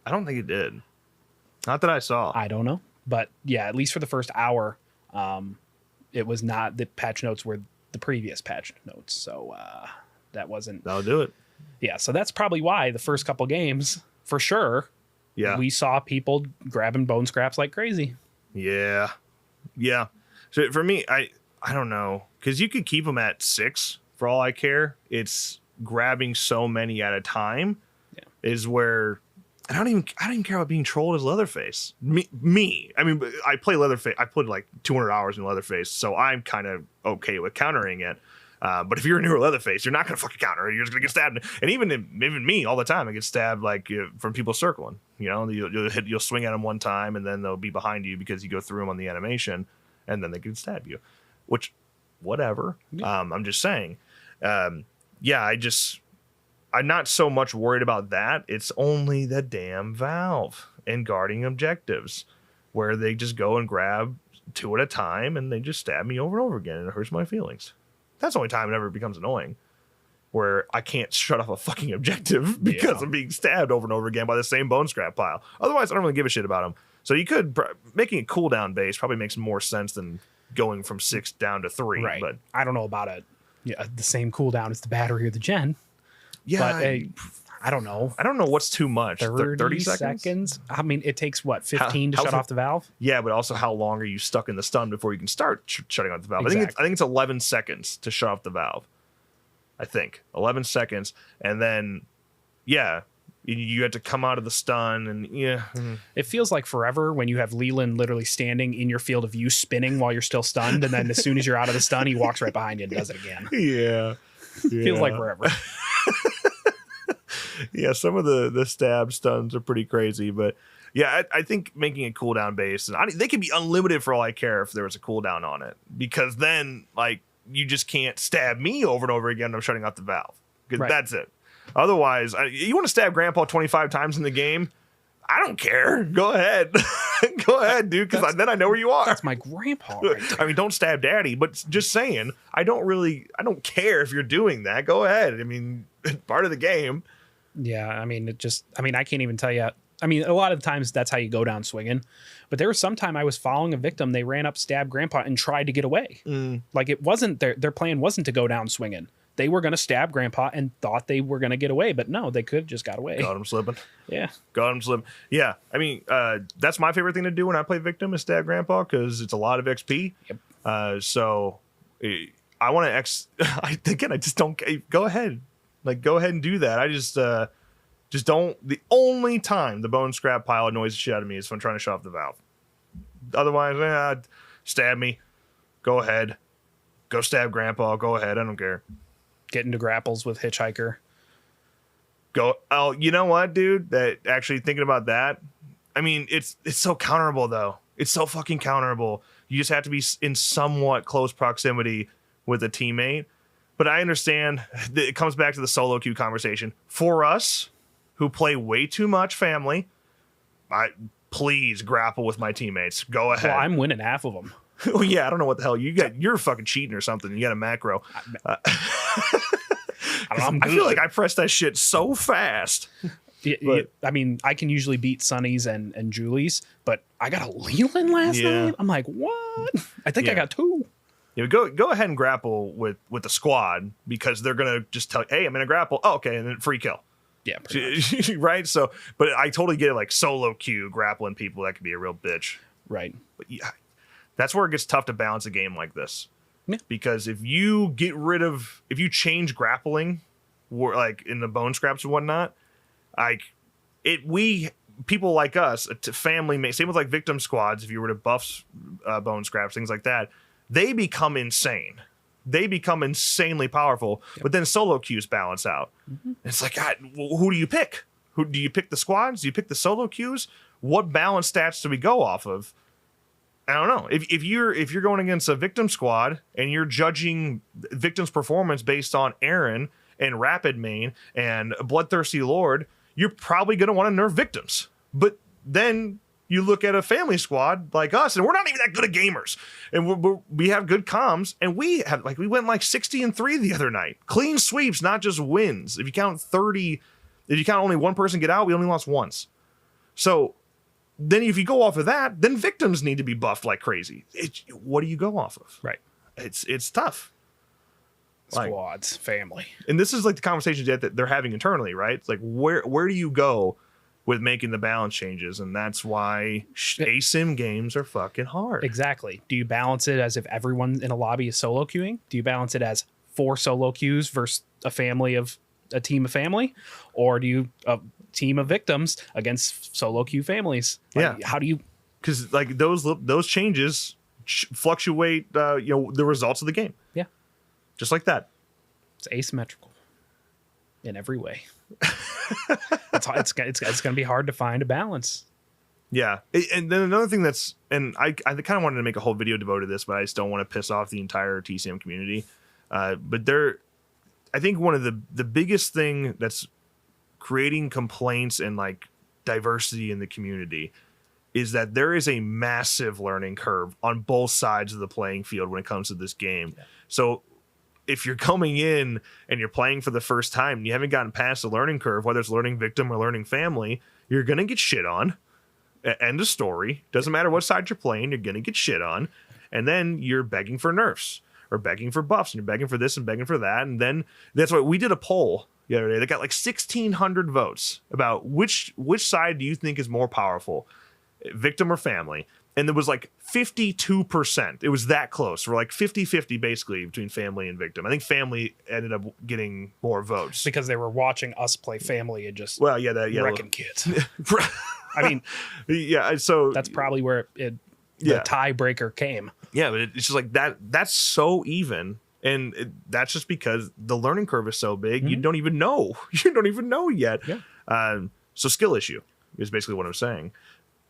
I don't think it did. Not that I saw. I don't know. But yeah, at least for the first hour, it was not, the patch notes were the previous patch notes. So that wasn't. That'll do it. Yeah, so that's probably why the first couple games, for sure, we saw people grabbing bone scraps like crazy. Yeah. Yeah. So for me, I don't know. Because you could keep them at 6 for all I care. It's grabbing so many at a time is where I don't even care about being trolled as Leatherface. Me. I mean, I play Leatherface. I put like 200 hours in Leatherface, so I'm kind of okay with countering it. But if you're a newer Leatherface, you're not going to fucking counter it. You're just going to get stabbed. And even me, all the time, I get stabbed like from people circling. You know, you'll swing at them one time, and then they'll be behind you because you go through them on the animation, and then they can stab you. Which, whatever. Yeah. I'm just saying. I'm not so much worried about that. It's only the damn Valve and guarding objectives where they just go and grab 2 at a time and they just stab me over and over again, and it hurts my feelings. That's the only time it ever becomes annoying, where I can't shut off a fucking objective because I'm being stabbed over and over again by the same bone scrap pile. Otherwise, I don't really give a shit about them. So you could, making it cooldown based probably makes more sense than going from 6 down to 3. Right. But I don't know about it. Yeah, the same cooldown as the battery or the gen. Yeah. But I don't know. I don't know what's too much. 30 seconds? I mean, it takes, 15 to shut off the valve? Yeah, but also how long are you stuck in the stun before you can start shutting off the valve? Exactly. I think it's 11 seconds to shut off the valve. I think. 11 seconds. And then, you had to come out of the stun, and It feels like forever when you have Leland literally standing in your field of view spinning while you're still stunned, and then as soon as you're out of the stun, he walks right behind you and does it again. Yeah. Feels like forever. Yeah, some of the stab stuns are pretty crazy, but yeah, I think making it cooldown based, and they could be unlimited for all I care if there was a cooldown on it, because then like you just can't stab me over and over again and I'm shutting off the valve, because that's it. Otherwise, you want to stab Grandpa 25 times in the game, I don't care. Go ahead. Go ahead, dude, because then I know where you are. That's my grandpa right there. I mean, don't stab Daddy, but just saying, I don't care if you're doing that. Go ahead. I mean, part of the game. Yeah, I mean, I can't even tell you. I mean, a lot of times that's how you go down swinging. But there was some time I was following a victim. They ran up, stabbed Grandpa, and tried to get away. Like, it wasn't their plan wasn't to go down swinging. They were going to stab Grandpa and thought they were going to get away. But no, they could have just got away. Got him slipping. Yeah. Got him slipping. Yeah. I mean, that's my favorite thing to do when I play victim is stab Grandpa, because it's a lot of XP. Yep. So I want to I just don't. Go ahead. Like, go ahead and do that. I just don't. The only time the bone scrap pile annoys the shit out of me is when I'm trying to shut off the valve. Otherwise, stab me. Go ahead. Go stab Grandpa. Go ahead. I don't care. Get into grapples with Hitchhiker. Go. Oh, you know what, dude? That actually thinking about that. I mean, it's so counterable though. It's so fucking counterable. You just have to be in somewhat close proximity with a teammate. But I understand it comes back to the solo queue conversation. For us, who play way too much family, please grapple with my teammates. Go ahead. Well, I'm winning half of them. Oh yeah, I don't know what the hell you got. You're fucking cheating or something. You got a macro. I don't know, I feel like I pressed that shit so fast. I mean, I can usually beat Sonny's and Julie's, but I got a Leland last night. I'm like, what? I think I got 2. Yeah, go ahead and grapple with the squad because they're gonna just tell you, hey, I'm gonna grapple. Oh, okay, and then free kill. Yeah, right. So, but I totally get it. Like solo queue grappling people, that could be a real bitch. Right. But yeah, that's where it gets tough to balance a game like this. Yeah. Because if you change grappling, like in the bone scraps and whatnot, people like us, family, same with like victim squads. If you were to buff bone scraps, things like that, they become insane. They become insanely powerful. Yep. But then solo queues balance out. Mm-hmm. It's like, God, who do you pick? Who do you pick? The squads? Do you pick the solo queues? What balance stats do we go off of? I don't know. If you're going against a victim squad and you're judging victim's performance based on Aaron and Rapid Main and Bloodthirsty Lord, you're probably going to want to nerf victims. But then you look at a family squad like us, and we're not even that good at gamers, and we have good comms, and we went like 60-3 the other night. Clean sweeps, not just wins. If you count only one person get out, we only lost once. So then if you go off of that, then victims need to be buffed like crazy. What do you go off of? Right. It's tough. Squads, family. And this is like the conversations that they're having internally, right? It's like, where do you go with making the balance changes? And that's why ASIM games are fucking hard. Exactly. Do you balance it as if everyone in a lobby is solo queuing? Do you balance it as 4 solo queues versus a team of family? Or do you team of victims against solo queue families? How do you? Because like those changes fluctuate the results of the game. Yeah. Just like that. It's asymmetrical in every way. It's going to be hard to find a balance. Yeah. And then another thing I kind of wanted to make a whole video devoted to this, but I just don't want to piss off the entire TCM community. But I think one of the biggest thing that's creating complaints and like diversity in the community is that there is a massive learning curve on both sides of the playing field when it comes to this game. Yeah. So if you're coming in and you're playing for the first time and you haven't gotten past the learning curve, whether it's learning victim or learning family, you're going to get shit on. End of story. Doesn't matter what side you're playing, you're going to get shit on. And then you're begging for nerfs or begging for buffs, and you're begging for this and begging for that. And then that's why we did a poll the other day that got like 1,600 votes about which side do you think is more powerful, victim or family? And there was like 52%. It was that close. We're like 50-50 basically between family and victim. I think family ended up getting more votes. Because they were watching us play family and just wrecking kids. I mean, yeah. So that's probably where the tiebreaker came. Yeah, but it's just like that. That's so even. And that's just because the learning curve is so big. Mm-hmm. You don't even know. You don't even know yet. Yeah. So skill issue is basically what I'm saying.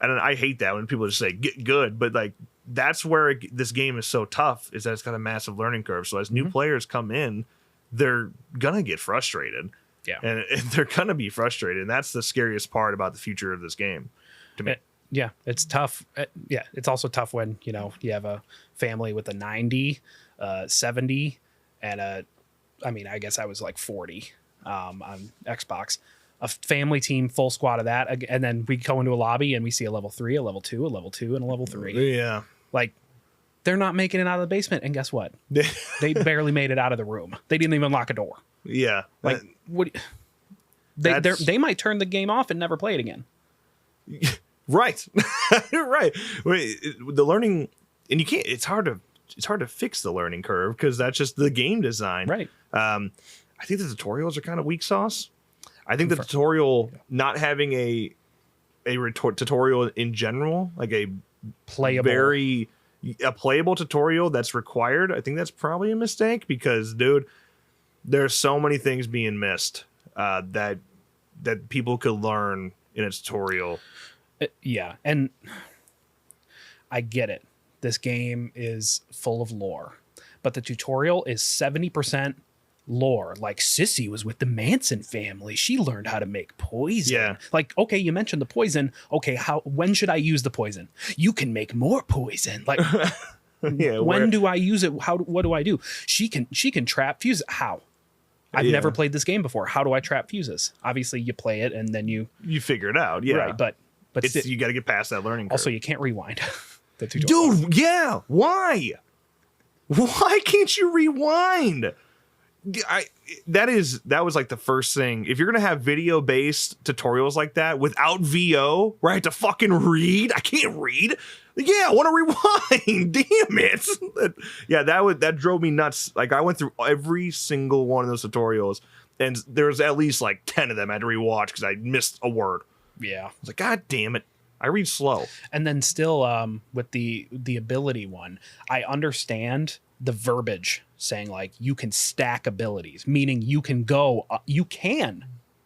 And I hate that when people just say get good, but like that's where this game is so tough, is that it's got a massive learning curve. So as new players come in, they're gonna get frustrated. Yeah, and they're gonna be frustrated, and that's the scariest part about the future of this game to me. Yeah, it's tough. Yeah, it's also tough when you have a family with a 90, 70, and I guess I was like 40 on Xbox. A family team, full squad of that, and then we go into a lobby and we see a level 3, a level 2, a level 2, and a level 3. Yeah, like they're not making it out of the basement, and guess what? They barely made it out of the room. They didn't even lock a door. Yeah, like what? They might turn the game off and never play it again. Right, right. The learning, and you can't. It's hard to fix the learning curve because that's just the game design. Right. I think the tutorials are kind of weak sauce. I think the tutorial, not having a tutorial in general, like a playable tutorial that's required, I think that's probably a mistake because, dude, there's so many things being missed that people could learn in a tutorial. Yeah, and I get it. This game is full of lore, but the tutorial is 70% lore. Like Sissy was with the Manson family. She learned how to make poison. Yeah. Like, okay, you mentioned the poison. Okay, when should I use the poison? You can make more poison. Like, Yeah, when do I use it? What do I do? She can trap fuses. How? I've never played this game before. How do I trap fuses? Obviously, you play it and then you figure it out. Yeah, right. But you got to get past that learning curve. Also, you can't rewind the tutorial. Dude, yeah. Why? Why can't you rewind? That was like the first thing. If you're gonna have video based tutorials like that without VO, where I have to fucking read, I can't read. Yeah, I want to rewind. Damn it. Yeah, that drove me nuts. Like I went through every single one of those tutorials, and there's at least like 10 of them I had to rewatch because I missed a word. Yeah, I was like, God damn it. I read slow. And then still with the ability one, I understand the verbiage saying like you can stack abilities, meaning you can go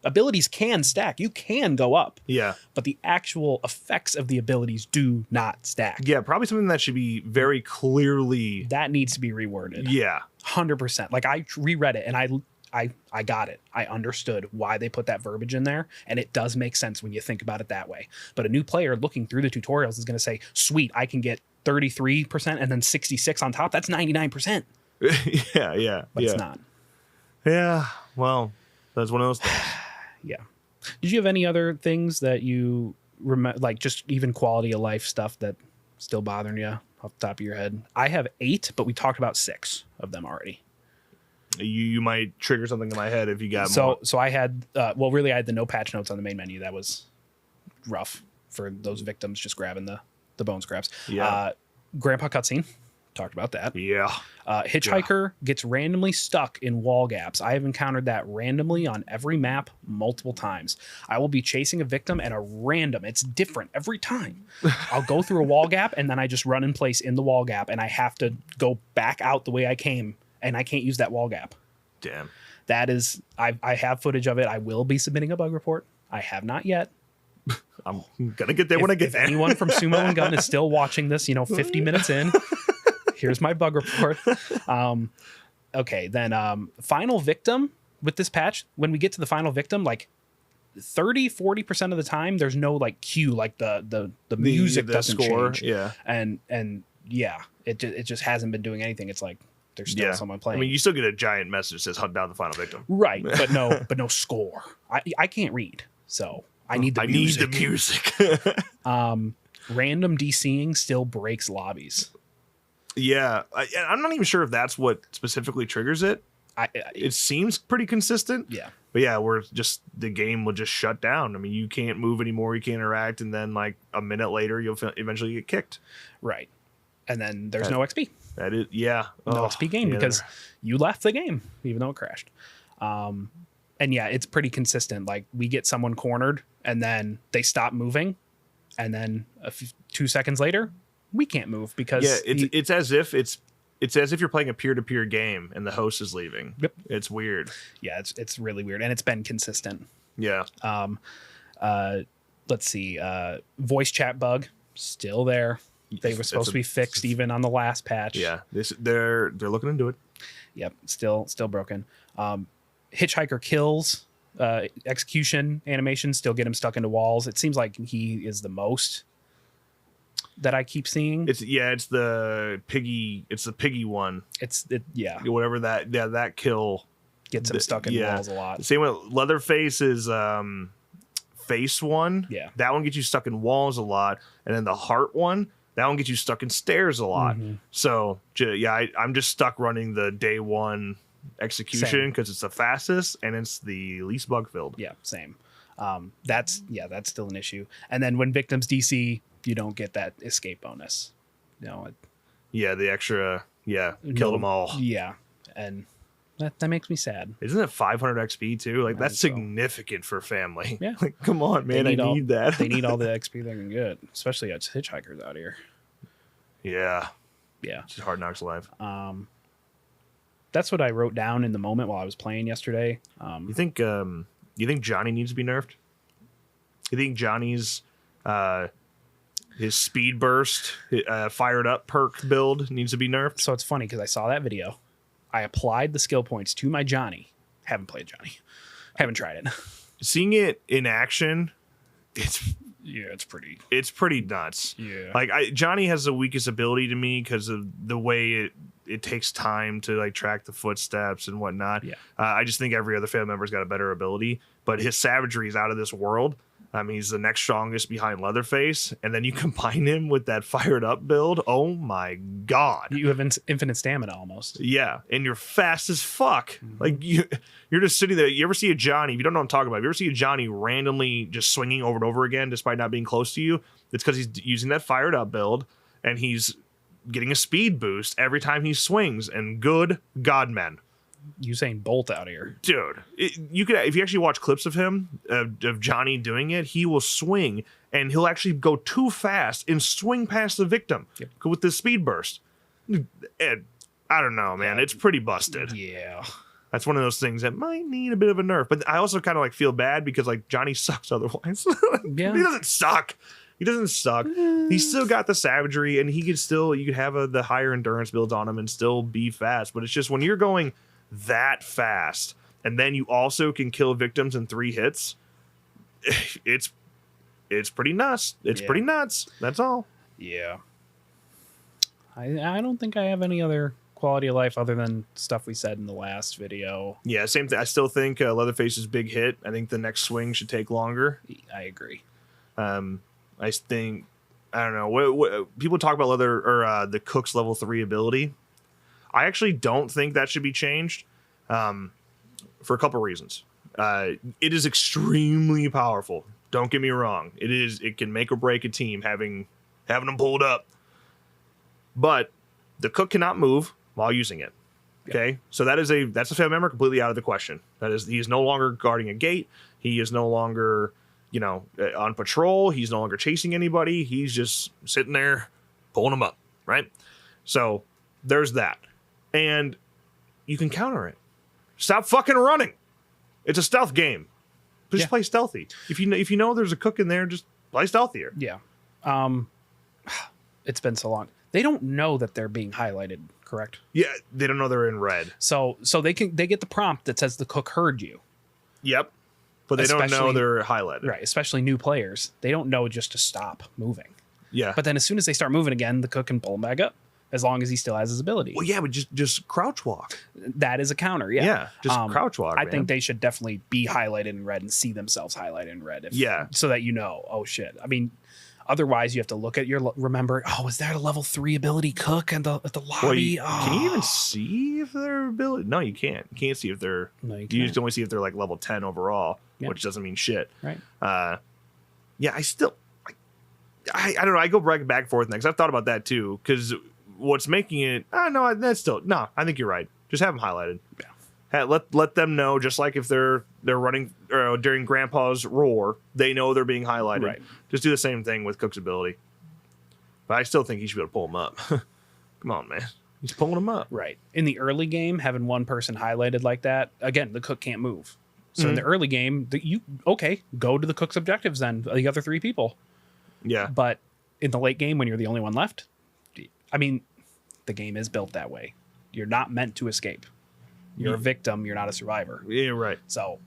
abilities can stack, you can go up. Yeah. But the actual effects of the abilities do not stack. Yeah, probably something that should be very clearly, that needs to be reworded. Yeah. 100%. Like I reread it and I got it. I understood why they put that verbiage in there, and it does make sense when you think about it that way. But a new player looking through the tutorials is going to say, sweet, I can get 33% and then 66 on top. That's 99%. Yeah. But it's not. Yeah. Well, that's one of those things. Yeah. Did you have any other things that you remember, like just even quality of life stuff that still bothering you off the top of your head? I have 8, but we talked about 6 of them already. You might trigger something in my head if you got more. So I had, really I had the no patch notes on the main menu. That was rough for those victims just grabbing the bone scraps. Yeah. Grandpa cutscene. Talked about that. Yeah. Hitchhiker gets randomly stuck in wall gaps. I have encountered that randomly on every map multiple times. I will be chasing a victim and it's different every time. I'll go through a wall gap and then I just run in place in the wall gap and I have to go back out the way I came and I can't use that wall gap. Damn. That is, I have footage of it. I will be submitting a bug report. I have not yet. I'm gonna get there when I get there. If anyone from Sumo and Gun is still watching this, 50 minutes in, here's my bug report. Okay, then final victim with this patch. When we get to the final victim, like 30-40% of the time, there's no like cue, like the music doesn't score change. Yeah, and yeah, it just hasn't been doing anything. It's like there's still someone playing. I mean, you still get a giant message that says hunt down the final victim. Right, but no score. I can't read, so I need the music. Random DCing still breaks lobbies. Yeah, I'm not even sure if that's what specifically triggers it. It seems pretty consistent. Yeah. But yeah, the game will just shut down. I mean, you can't move anymore, you can't interact, and then like a minute later, you'll eventually get kicked. Right. And then there's no XP. That is, yeah. No XP game because you left the game, even though it crashed. And yeah, it's pretty consistent. Like we get someone cornered and then they stop moving. And then 2 seconds later, we can't move because it's as if you're playing a peer-to-peer game and the host is leaving. Yep. It's weird. Yeah, it's really weird, and it's been consistent. Yeah. Let's see. Voice chat bug still there. They were supposed to be fixed even on the last patch. Yeah. They're looking into it. Yep. Still broken. Hitchhiker kills. Execution animations still get him stuck into walls. It seems like he is the most that I keep seeing. It's the piggy one. Whatever that kill gets him stuck in walls a lot. The same with Leatherface is face one. Yeah. That one gets you stuck in walls a lot. And then the heart one, that one gets you stuck in stairs a lot. Mm-hmm. So yeah, I'm just stuck running the day one execution because it's the fastest and it's the least bug filled. Yeah, same. That's still an issue. And then when victims DC, you don't get that escape bonus. The extra kill them all. Yeah, and that makes me sad. Isn't it 500 XP too? Like that's significant for family. Yeah, like come on, man, I need that. They need all the XP they can get, especially as hitchhikers out here. Yeah, it's Hard Knocks Life. That's what I wrote down in the moment while I was playing yesterday. You think Johnny needs to be nerfed? You think Johnny's his speed burst fired up perk build needs to be nerfed? So it's funny because I saw that video. I applied the skill points to my Johnny. Haven't played Johnny. Haven't tried it. Seeing it in action, it's pretty nuts. Yeah. Like Johnny has the weakest ability to me because of the way it takes time to like track the footsteps and whatnot. Yeah. I just think every other family member's got a better ability, but his savagery is out of this world. I mean, he's the next strongest behind Leatherface, and then you combine him with that fired up build. Oh my god! You have infinite stamina almost. Yeah, and you're fast as fuck. Like you're just sitting there. You ever see a Johnny? If you don't know what I'm talking about, if you ever see a Johnny randomly just swinging over and over again, despite not being close to you, it's because he's using that fired up build, and he's getting a speed boost every time he swings. And good God, man. Usain Bolt out here, dude. You could, if you actually watch clips of him, of Johnny doing it, he will swing and he'll actually go too fast and swing past the victim with the speed burst. And I don't know, man. It's pretty busted. Yeah, that's one of those things that might need a bit of a nerf. But I also kind of like feel bad because like Johnny sucks otherwise. Yeah, he doesn't suck. He doesn't suck. He's still got the savagery, and he could still, you could have the higher endurance builds on him and still be fast. But it's just when you're going that fast and then you also can kill victims in 3 hits, it's pretty nuts. It's pretty nuts. That's all. Yeah. I don't think I have any other quality of life other than stuff we said in the last video. Yeah, same thing. I still think Leatherface's big hit. I think the next swing should take longer. I agree. I think, I don't know, what people talk about the Cook's level 3 ability. I actually don't think that should be changed for a couple reasons. It is extremely powerful. Don't get me wrong. It can make or break a team having them pulled up. But the Cook cannot move while using it. Okay? So that's a family member completely out of the question. He is no longer guarding a gate. He is no longer, on patrol. He's no longer chasing anybody. He's just sitting there pulling them up, right? So there's that. And you can counter it. Stop fucking running. It's a stealth game. Just play stealthy. If you know there's a Cook in there, just play stealthier. Yeah. It's been so long. They don't know that they're being highlighted, correct? Yeah, they don't know they're in red. So they get the prompt that says the Cook heard you. Yep. But they don't know they're highlighted. Right, especially new players. They don't know just to stop moving. Yeah. But then as soon as they start moving again, the Cook can pull them back up. As long as he still has his ability. Well, yeah, but just crouch walk. That is a counter, yeah. Yeah, just crouch walk, I think they should definitely be highlighted in red and see themselves highlighted in red. So that oh shit. I mean, otherwise you have to look at remember, is that a level 3 ability Cook at the lobby? Can you even see if they're ability? No, you can't. You can't see if they're... No, you just only see if they're like level 10 overall, which doesn't mean shit. Right. Yeah, I still... I don't know. I go back and forth next. I've thought about that too, because... What's making it? I think you're right. Just have them highlighted. Yeah. Let them know. Just like if they're running during Grandpa's roar, they know they're being highlighted. Right. Just do the same thing with Cook's ability. But I still think he should be able to pull them up. Come on, man. He's pulling them up. Right. In the early game, having one person highlighted like that, again, the Cook can't move. So in the early game, go to the Cook's objectives then. The other 3 people. Yeah. But in the late game, when you're the only one left, I mean, the game is built that way. You're not meant to escape. You're a victim. You're not a survivor. Yeah, right. So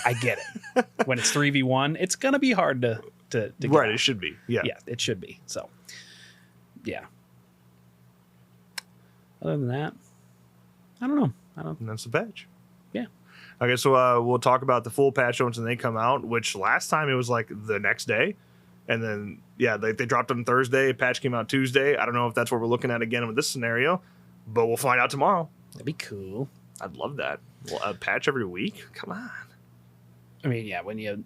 I get it. When it's 3v1, it's going to be hard to get right, out. It should be. Yeah. Yeah, it should be. So, yeah. Other than that, I don't know. And that's the patch. Yeah. Okay, so we'll talk about the full patch notes when they come out, which last time it was like the next day. And then, they dropped on Thursday. Patch came out Tuesday. I don't know if that's what we're looking at again with this scenario, but we'll find out tomorrow. That'd be cool. I'd love that. Well, a patch every week? Come on. I mean, yeah, when you have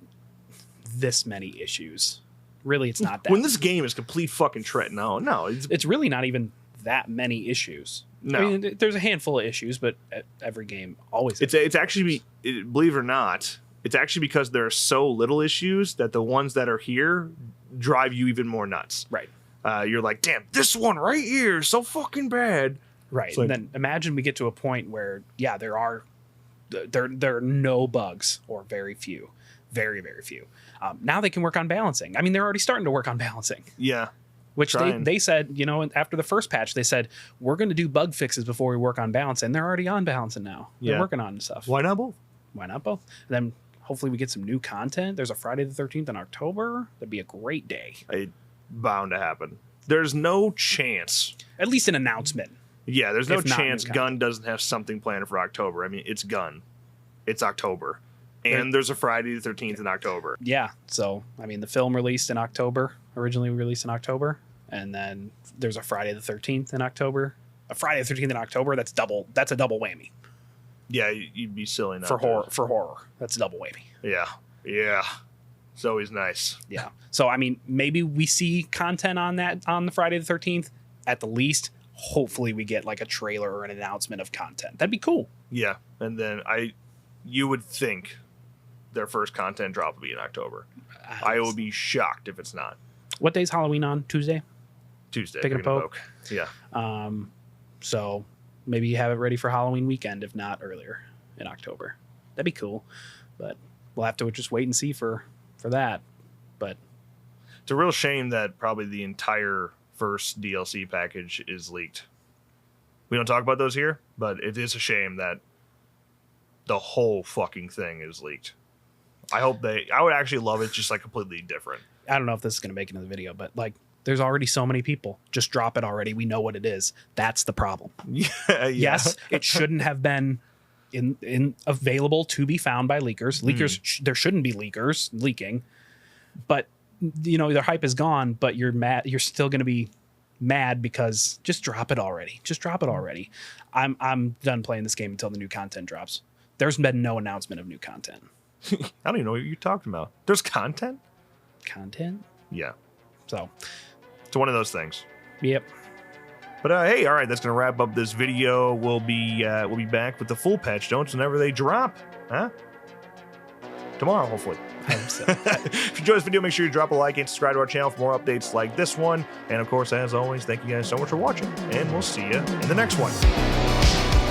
this many issues, really it's not that. When this game is complete fucking tread. No. It's really not even that many issues. No. I mean, there's a handful of issues, but every game always has. It's actually, believe it or not, it's actually because there are so little issues that the ones that are here drive you even more nuts. Right. You're like, damn, this one right here is so fucking bad. Right. And then imagine we get to a point where, there are no bugs or very few. Very, very few. Now they can work on balancing. I mean, they're already starting to work on balancing. Yeah. Which Trying. they said, you know, after the first patch, they said, we're going to do bug fixes before we work on balance. And they're already on balancing now. They're Yeah. working on stuff. Why not both? Why not both? And then hopefully we get some new content. There's a Friday the 13th in October. That'd be a great day. Bound to happen. There's no chance. At least an announcement. Yeah, there's no If not chance new Gun doesn't have something planned for October. I mean, it's Gun. It's October. And there's a Friday the 13th in October. Yeah. So, I mean, the film released in October, originally released in October. And then there's a Friday the 13th in October. A Friday the 13th in October, that's a double whammy. Yeah, you'd be silly not For to. horror. That's a double whammy. Yeah. Yeah. It's always nice. Yeah. So, I mean, maybe we see content on the Friday the 13th. At the least, hopefully we get like a trailer or an announcement of content. That'd be cool. Yeah. And then you would think their first content drop will be in October. I will be shocked if it's not. What day's Halloween on? Tuesday? Tuesday. Picking a poke. Yeah. So maybe you have it ready for Halloween weekend, if not earlier in October. That'd be cool. But we'll have to just wait and see for that. But it's a real shame that probably the entire first DLC package is leaked. We don't talk about those here, but it is a shame that the whole fucking thing is leaked. I would actually love it just like completely different. I don't know if this is going to make it into the video, but like there's already so many people. Just drop it already. We know what it is. That's the problem. Yeah. Yes, it shouldn't have been in available to be found by leakers. Leakers, there shouldn't be leakers leaking, but you know, their hype is gone, but you're mad. You're still going to be mad because just drop it already. Just drop it already. I'm done playing this game until the new content drops. There's been no announcement of new content. I don't even know what you're talking about. There's content? Content? Yeah. So, It's one of those things. yep. But hey, all right, that's gonna wrap up this video. We'll be back with the full patch notes whenever they drop. Huh? Tomorrow, hopefully. So, If you enjoyed this video, make sure you drop a like and subscribe to our channel for more updates like this one. And of course, as always, thank you guys so much for watching, and we'll see you in the next one.